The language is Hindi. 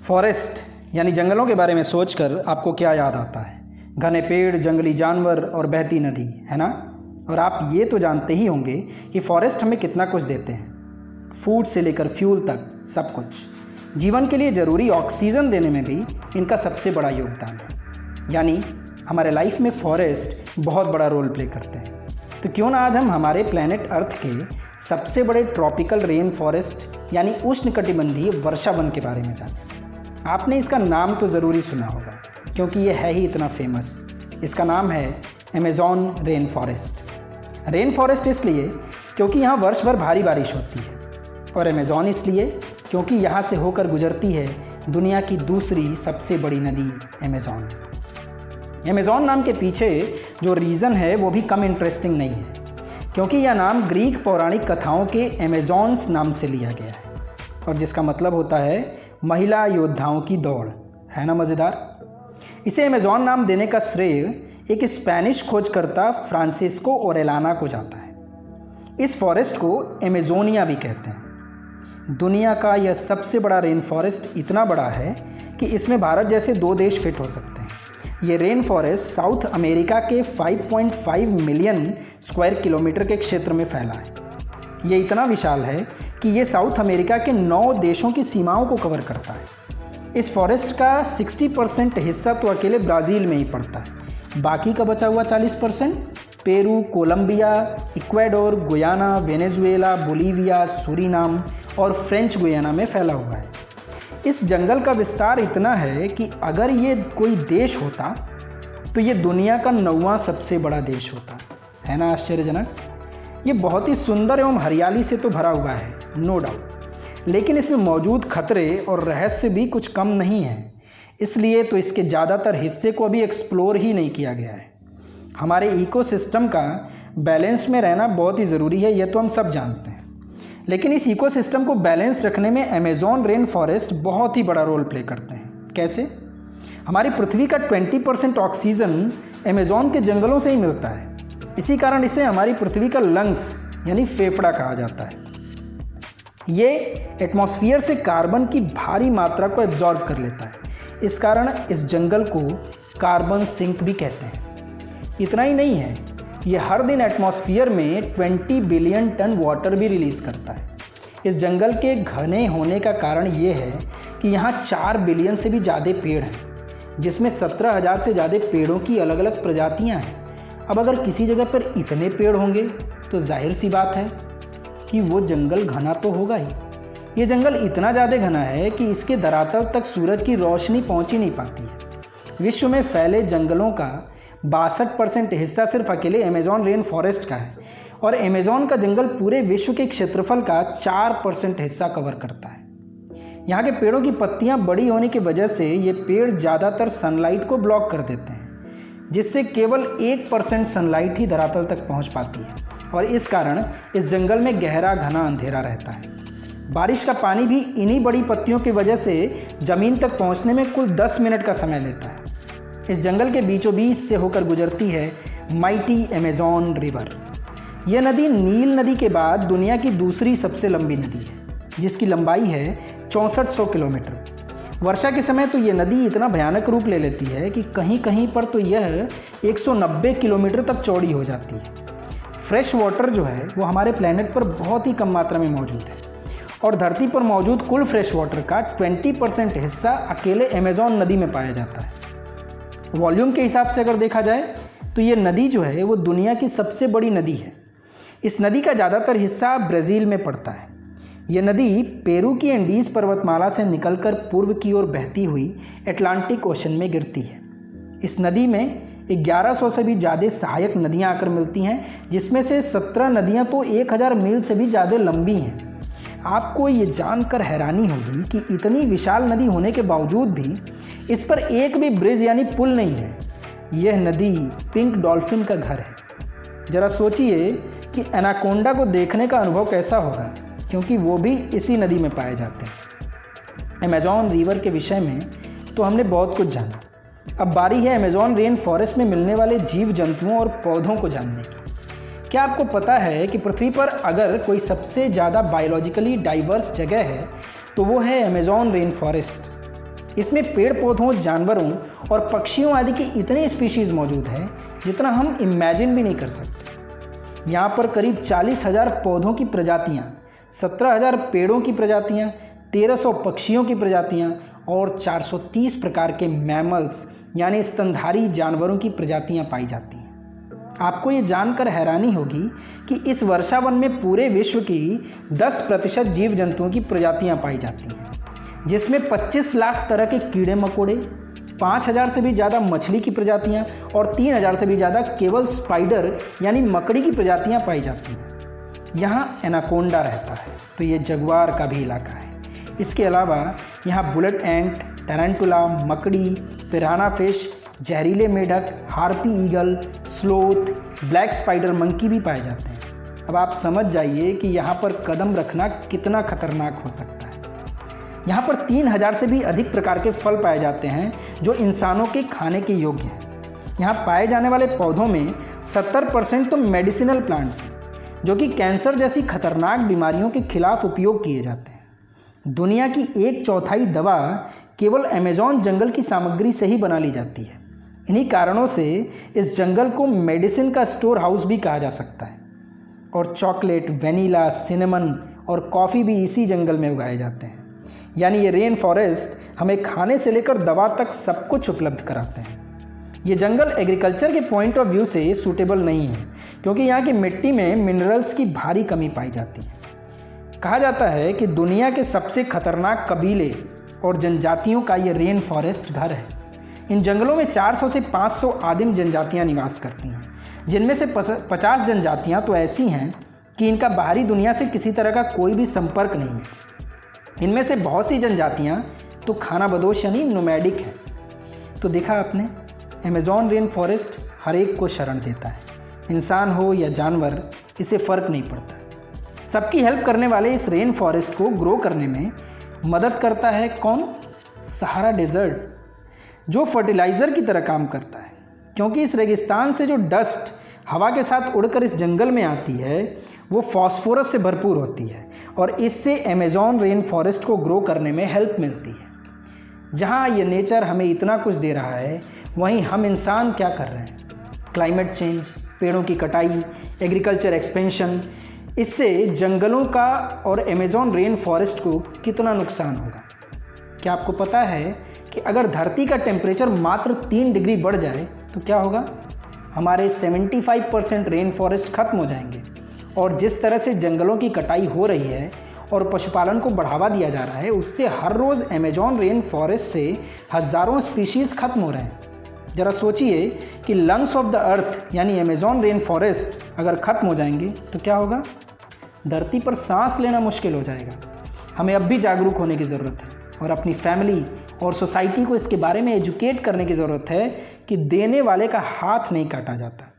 फॉरेस्ट यानी जंगलों के बारे में सोचकर आपको क्या याद आता है? घने पेड़, जंगली जानवर और बहती नदी, है ना? और आप ये तो जानते ही होंगे कि फॉरेस्ट हमें कितना कुछ देते हैं, फूड से लेकर फ्यूल तक सब कुछ। जीवन के लिए ज़रूरी ऑक्सीजन देने में भी इनका सबसे बड़ा योगदान है। यानी हमारे लाइफ में फॉरेस्ट बहुत बड़ा रोल प्ले करते हैं। तो क्यों ना आज हम हमारे प्लैनेट अर्थ के सबसे बड़े ट्रॉपिकल रेन फॉरेस्ट यानी उष्णकटिबंधीय वर्षा वन के बारे में जानें। आपने इसका नाम तो ज़रूर ही सुना होगा क्योंकि ये है ही इतना फेमस। इसका नाम है Amazon rain forest. Rain forest इसलिए क्योंकि यहाँ वर्ष भर भारी बारिश होती है, और अमेज़न इसलिए क्योंकि यहाँ से होकर गुजरती है दुनिया की दूसरी सबसे बड़ी नदी अमेज़न। अमेज़न नाम के पीछे जो रीज़न है वो भी कम इंटरेस्टिंग नहीं है, क्योंकि यह नाम ग्रीक पौराणिक कथाओं के अमेज़न्स नाम से लिया गया है, और जिसका मतलब होता है महिला योद्धाओं की दौड़। है ना मज़ेदार? इसे अमेज़न नाम देने का श्रेय एक स्पेनिश खोजकर्ता फ्रांसिस्को ओरेलाना को जाता है। इस फॉरेस्ट को अमेज़ोनिया भी कहते हैं। दुनिया का यह सबसे बड़ा रेन फॉरेस्ट इतना बड़ा है कि इसमें भारत जैसे 2 देश फिट हो सकते हैं। ये रेन फॉरेस्ट साउथ अमेरिका के 5.5 मिलियन स्क्वायर किलोमीटर के क्षेत्र में फैला है। ये इतना विशाल है कि ये साउथ अमेरिका के 9 देशों की सीमाओं को कवर करता है। इस फॉरेस्ट का 60% हिस्सा तो अकेले ब्राज़ील में ही पड़ता है। बाकी का बचा हुआ 40% Peru, Colombia, Ecuador, Guyana, Venezuela, Bolivia, Suriname और फ्रेंच गुयाना में फैला हुआ है। इस जंगल का विस्तार इतना है कि अगर ये कोई देश होता तो ये दुनिया का 9वां सबसे बड़ा देश होता। है ना आश्चर्यजनक? ये बहुत ही सुंदर एवं हरियाली से तो भरा हुआ है, नो डाउट, लेकिन इसमें मौजूद खतरे और रहस्य भी कुछ कम नहीं है। इसलिए तो इसके ज़्यादातर हिस्से को अभी एक्सप्लोर ही नहीं किया गया है। हमारे इकोसिस्टम का बैलेंस में रहना बहुत ही ज़रूरी है, ये तो हम सब जानते हैं, लेकिन इस इकोसिस्टम को बैलेंस रखने में अमेज़न रेन फॉरेस्ट बहुत ही बड़ा रोल प्ले करते हैं। कैसे? हमारी पृथ्वी का 20% ऑक्सीजन अमेज़न के जंगलों से ही मिलता है। इसी कारण इसे हमारी पृथ्वी का लंग्स यानी फेफड़ा कहा जाता है। ये एटमॉस्फेयर से कार्बन की भारी मात्रा को एब्जॉर्व कर लेता है। इस कारण इस जंगल को कार्बन सिंक भी कहते हैं। इतना ही नहीं है, ये हर दिन एटमॉस्फेयर में 20 बिलियन टन वाटर भी रिलीज़ करता है। इस जंगल के घने होने का कारण ये है कि यहाँ 4 बिलियन से भी ज़्यादा पेड़ हैं, जिसमें 17,000 से ज़्यादा पेड़ों की अलग अलग प्रजातियाँ हैं। अब अगर किसी जगह पर इतने पेड़ होंगे तो जाहिर सी बात है कि वो जंगल घना तो होगा ही। ये जंगल इतना ज़्यादा घना है कि इसके धरातल तक सूरज की रोशनी पहुंच ही नहीं पाती है। विश्व में फैले जंगलों का 62% हिस्सा सिर्फ अकेले अमेज़न रेन फॉरेस्ट का है, और अमेज़न का जंगल पूरे विश्व के क्षेत्रफल का 4% हिस्सा कवर करता है। यहाँ के पेड़ों की पत्तियाँ बड़ी होने की वजह से ये पेड़ ज़्यादातर सनलाइट को ब्लॉक कर देते हैं, जिससे केवल 1% सनलाइट ही धरातल तक पहुंच पाती है, और इस कारण इस जंगल में गहरा घना अंधेरा रहता है। बारिश का पानी भी इन्हीं बड़ी पत्तियों की वजह से ज़मीन तक पहुंचने में कुल 10 मिनट का समय लेता है। इस जंगल के बीचों बीच से होकर गुजरती है माइटी अमेज़न रिवर। यह नदी नील नदी के बाद दुनिया की दूसरी सबसे लंबी नदी है, जिसकी लंबाई है 6400 किलोमीटर। वर्षा के समय तो ये नदी इतना भयानक रूप ले लेती है कि कहीं कहीं पर तो यह 190 किलोमीटर तक चौड़ी हो जाती है। फ्रेश वाटर जो है वो हमारे प्लैनेट पर बहुत ही कम मात्रा में मौजूद है, और धरती पर मौजूद कुल फ्रेश वाटर का 20% हिस्सा अकेले अमेज़न नदी में पाया जाता है। वॉल्यूम के हिसाब से अगर देखा जाए तो ये नदी जो है वो दुनिया की सबसे बड़ी नदी है। इस नदी का ज़्यादातर हिस्सा ब्राज़ील में पड़ता है। ये नदी पेरू की एंडीज़ पर्वतमाला से निकलकर पूर्व की ओर बहती हुई अटलांटिक ओशन में गिरती है। इस नदी में 1100 से भी ज़्यादा सहायक नदियाँ आकर मिलती हैं, जिसमें से 17 नदियाँ तो 1000 मील से भी ज़्यादा लंबी हैं। आपको ये जानकर हैरानी होगी कि इतनी विशाल नदी होने के बावजूद भी इस पर एक भी ब्रिज यानी पुल नहीं है। यह नदी पिंक डॉल्फिन का घर है। ज़रा सोचिए कि एनाकोंडा को देखने का अनुभव कैसा होगा, क्योंकि वो भी इसी नदी में पाए जाते हैं। अमेज़न रिवर के विषय में तो हमने बहुत कुछ जाना। अब बारी है अमेज़न रेन फॉरेस्ट में मिलने वाले जीव जंतुओं और पौधों को जानने की। क्या आपको पता है कि पृथ्वी पर अगर कोई सबसे ज़्यादा बायोलॉजिकली डाइवर्स जगह है तो वो है अमेज़न रेन फॉरेस्ट। इसमें पेड़ पौधों, जानवरों और पक्षियों आदि की इतनी स्पीशीज़ मौजूद है जितना हम इमेजिन भी नहीं कर सकते। यहाँ पर करीब 40,000 पौधों की प्रजातियाँ, 17,000 पेड़ों की प्रजातियाँ, 1300 पक्षियों की प्रजातियाँ और 430 प्रकार के मैमल्स यानी स्तनधारी जानवरों की प्रजातियाँ पाई जाती हैं। आपको ये जानकर हैरानी होगी कि इस वर्षावन में पूरे विश्व की 10% जीव जंतुओं की प्रजातियाँ पाई जाती हैं, जिसमें 25 लाख तरह के कीड़े मकोड़े, 5,000 से भी ज़्यादा मछली की प्रजातियाँ और 3,000 से भी ज़्यादा केवल स्पाइडर यानी मकड़ी की प्रजातियाँ पाई जाती हैं। यहाँ एनाकोंडा रहता है, तो ये जगुआर का भी इलाका है। इसके अलावा यहाँ बुलेट एंट, टैरेंटुला, मकड़ी, पिराना फिश, जहरीले मेढक, harpy eagle, sloth, black spider monkey भी पाए जाते हैं। अब आप समझ जाइए कि यहाँ पर कदम रखना कितना खतरनाक हो सकता है। यहाँ पर 3,000 से भी अधिक प्रकार के फल पाए जाते हैं जो इंसानों के खाने के योग्य हैं। यहाँ पाए जाने वाले पौधों में 70% तो मेडिसिनल प्लांट्स हैं जो कि कैंसर जैसी खतरनाक बीमारियों के खिलाफ उपयोग किए जाते हैं। दुनिया की 1/4 दवा केवल अमेज़न जंगल की सामग्री से ही बना ली जाती है। इन्हीं कारणों से इस जंगल को मेडिसिन का स्टोर हाउस भी कहा जा सकता है। और चॉकलेट, वेनिला, सिनेमन और कॉफ़ी भी इसी जंगल में उगाए जाते हैं। यानी ये रेन फॉरेस्ट हमें खाने से लेकर दवा तक सब कुछ उपलब्ध कराते हैं। ये जंगल एग्रीकल्चर के पॉइंट ऑफ व्यू से सूटेबल नहीं है क्योंकि यहाँ की मिट्टी में मिनरल्स की भारी कमी पाई जाती है। कहा जाता है कि दुनिया के सबसे खतरनाक कबीले और जनजातियों का ये रेन फॉरेस्ट घर है। इन जंगलों में 400 से 500 आदिम जनजातियाँ निवास करती हैं, जिनमें से 50 जनजातियाँ तो ऐसी हैं कि इनका बाहरी दुनिया से किसी तरह का कोई भी संपर्क नहीं है। इनमें से बहुत सी जनजातियाँ तो खानाबदोश यानी नोमैडिक हैं। तो देखा आपने, अमेज़न रेन फॉरेस्ट हर एक को शरण देता है, इंसान हो या जानवर, इसे फ़र्क नहीं पड़ता। सबकी हेल्प करने वाले इस रेन फॉरेस्ट को ग्रो करने में मदद करता है कौन? सहारा डेजर्ट, जो फर्टिलाइज़र की तरह काम करता है। क्योंकि इस रेगिस्तान से जो डस्ट हवा के साथ उड़कर इस जंगल में आती है वो फास्फोरस से भरपूर होती है और इससे अमेज़न रेन फॉरेस्ट को ग्रो करने में हेल्प मिलती है। जहाँ ये नेचर हमें इतना कुछ दे रहा है, वहीं हम इंसान क्या कर रहे हैं? क्लाइमेट चेंज, पेड़ों की कटाई, एग्रीकल्चर एक्सपेंशन, इससे जंगलों का और अमेज़न रेन फॉरेस्ट को कितना नुकसान होगा। क्या आपको पता है कि अगर धरती का टेम्परेचर मात्र 3 डिग्री बढ़ जाए तो क्या होगा? हमारे 75% रेन फॉरेस्ट खत्म हो जाएंगे। और जिस तरह से जंगलों की कटाई हो रही है और पशुपालन को बढ़ावा दिया जा रहा है, उससे हर रोज़ अमेज़न रेन फॉरेस्ट से हज़ारों स्पीशीज़ खत्म हो रहे हैं। ज़रा सोचिए कि लंग्स ऑफ द अर्थ यानी अमेज़न रेन फॉरेस्ट अगर ख़त्म हो जाएंगे तो क्या होगा? धरती पर सांस लेना मुश्किल हो जाएगा। हमें अब भी जागरूक होने की ज़रूरत है और अपनी फैमिली और सोसाइटी को इसके बारे में एजुकेट करने की ज़रूरत है कि देने वाले का हाथ नहीं काटा जाता।